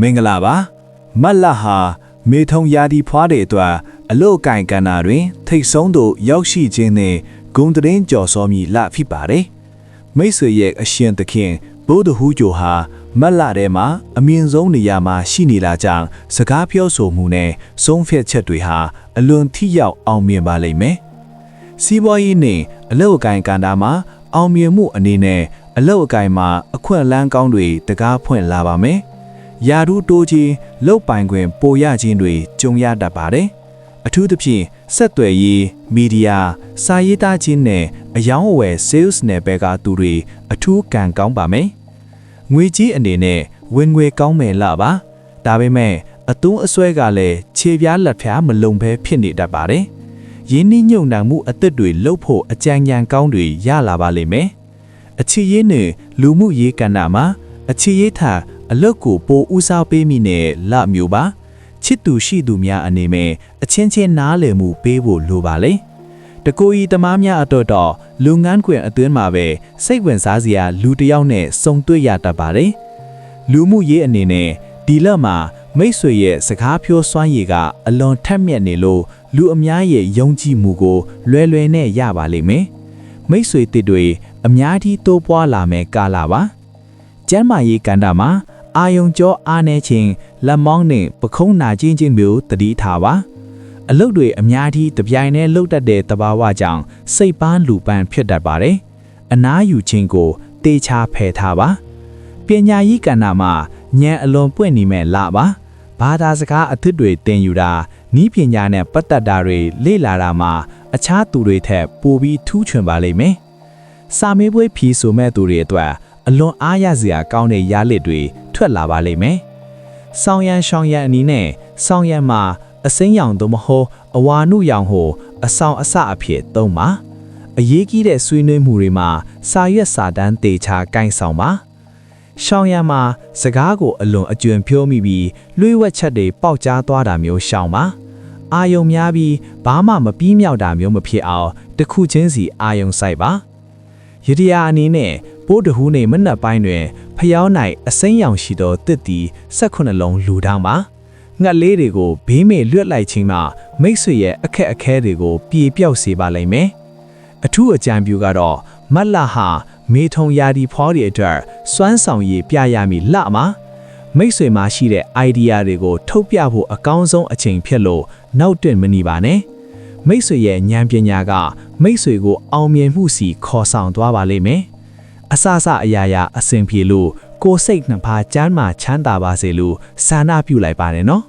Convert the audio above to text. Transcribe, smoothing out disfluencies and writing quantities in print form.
မင်္ဂလာပါမတ်လဟာမေထုံရာဒီဖွားတဲ့အတွက်အလုတ်ကင်ကန္နာတွင်ထိတ်ဆုံးသို့ရောက်ရှိခြင်းနှင့်ဂုံတရင်ကြော်စောမည်လဖြစ်ပါတယ်မိတ်ဆွေရဲ့အရှင်သခင်ဘုဒ္ဓဟူးကျော်ဟာမတ်လထဲမှာအမြင့်ဆုံးနေရာမှာရှိနေလာကြောင်းစကားပြောဆိုမှုနဲ့ဆုံးဖြတ်ချက်တွေဟာအလွန်ထိရောက်အောင်မြင်ပါလိမ့်မယ်စီးပွားရေးနှင့်အလုတ်ကင်ကန္နာမှာအောင်မြင်မှုအနေနဲ့အလုတ်အကင်မှာအခွင့်အလမ်းကောင်းတွေတကားဖွင့်လာပါမယ်ယာရုတိုးခြင်းလုတ်ပိုင်ခွင့်ပိုရခြင်းတွေကြုံရတတ်ပါတယ်အထူးသဖြင့်ဆက်သွယ်ရေးမီဒီယာစာရေးသားခြင်းနဲ့အယောင်းအဝယ် sales နယ်ပယ်ကသူတွေအထူးကံကောင်းပါမယ်ငွေကြီးအနေနဲ့ဝင်ငွေကောင်းမယ်လားပါဒါပေမဲ့အသွင်းအဆွဲကလည်းခြေပြားလက်ဖြားမလုံဘဲဖြစ်နေတတ်ပါတယ်ရင်းနှီးမြှုပ်နှံမှုအသစ်တွေလုပ်ဖို့အကြံဉာဏ်ကောင်းတွေရလာပါလိမ့်မယ်အချစ်ရေးနဲ့လူမှုရေးကဏ္ဍမှာအချစ်ရေးထာအလုတ်ကိုပိုဦးစားပေးမိနဲ့လမျိုးပါချစ်သူရှိသူများအနေနဲ့အချင်းချင်းနားလည်မှုပေးဖို့လိုပါလေတကိုယ်ဤတမားများအတွက်တော့လူငန်းခွင်အတွင်းမှာပဲစိတ်ဝင်စားစရာလူတစ်ယောက်နဲ့စုံတွေ့ရတတ်ပါတယ်လူမှုရေးအနေနဲ့ဒီလက်မှာမိတ်ဆွေရဲ့စကားပြောစွမ်းရည်ကအလွန်ထက်မြက်နေလို့လူအများရဲ့ယုံကြည်မှုကိုလွယ်လွယ်နဲ့ရပါလိမ့်မယ်မိတ်ဆွေတစ်တွေအများကြီးတိုးပွားလာမယ်ကာလပါကျမ်းမာရေးကဏ္ဍမှာအာယုံကြောအားနေခြင်းလက်မောင်းနဲ့ပခုံးနာခြင်းမျိုးတတိထားပါအလုပ်တွေအများကြီးတပြိုင်တည်းလုပ်တတ်တဲ့တဘာဝကြောင့်စိတ်ပန်းလူပန်းဖြစ်တတ်ပါတယ်အနားယူခြင်းကိုတေချာဖယ်ထားပါပညာရေးကဏ္ဍမှာဉာဏ်အလွန်ပွင့်နေမဲ့လာပါဘာသာစကားအသစ်တွေသင်ယူတာနည်းပညာနဲ့ပတ်သက်တာတွေလေ့လာတာမှာအခြားသူတွေထက်ပိုပြီးထူးချွန်ပါလိမ့်မယ်စာမေးပွဲဖြေဆိုမဲ့သူတွေအတွက်အလွန်အားရစရာကောင်းတဲ့ရလဒ်တွေထွက်လာပါလိမ့်မယ်။ဆောင်းရန်ရှောင်းရန်အနည်းနဲ့ဆောင်းရန်မှာအစိမ်းရောင်သို့မဟုတ်အဝါနုရောင်ဟိုအဆောင်အစအဖြစ်သုံးပါ။အရေးကြီးတဲ့ဆွေးနွေးမှုတွေမှာစာရွက်စာတမ်းတေချာကိုင်ဆောင်ပါ။ရှောင်းရန်မှာစကားကိုအလွန်အကျွံဖြိုးမိပြီးလွှဲဝက်ချက်တွေပေါက်ကြားသွားတာမျိုးရှောင်ပါ။အာယုံများပြီးဘာမှမပြီးမြောက်တာမျိုးမဖြစ်အောင်တစ်ခုချင်းစီအာယုံစိုက်ပါ။ယတိယာအနေနဲ့ပိုးတဟူးနေမနက်ပိုင်းတွင်ဖျောင်း၌အစိမ်းရောင်ရှိသောတစ်တီ18လုံးလူတောင်းပါငှက်လေးတွေကိုဘေးမေလွတ်လိုက်ခြင်းမှမိတ်ဆွေရဲ့အခက်အခဲတွေကိုပြေပြောက်စေပါလိမ့်မယ်အထူးအကြံပြုကတော့မတ်လဟာမေထုံရာဒီဖွားတွေအတွက်စွမ်းဆောင်ရည်ပြရမည်လမှာမိတ်ဆွေမှာရှိတဲ့ idea တွေကိုထုတ်ပြဖို့အကောင်းဆုံးအချိန်ဖြစ်လို့နောက်တွင်မနေပါနဲ့မိတ်ဆွေရဲ့ဉာဏ်ပညာကမိတ်ဆွေကိုအောင်မြင်မှုစီခေါ်ဆောင်သွားပါလိမ့်မယ်အစအအရာရာအစဉ်ပြေလို့ကိုယ်စိတ်နှစ်ပါးကျမ်းမာချမ်းသာပါစေလို့ဆန္ဒပြုလိုက်ပါတယ်နော်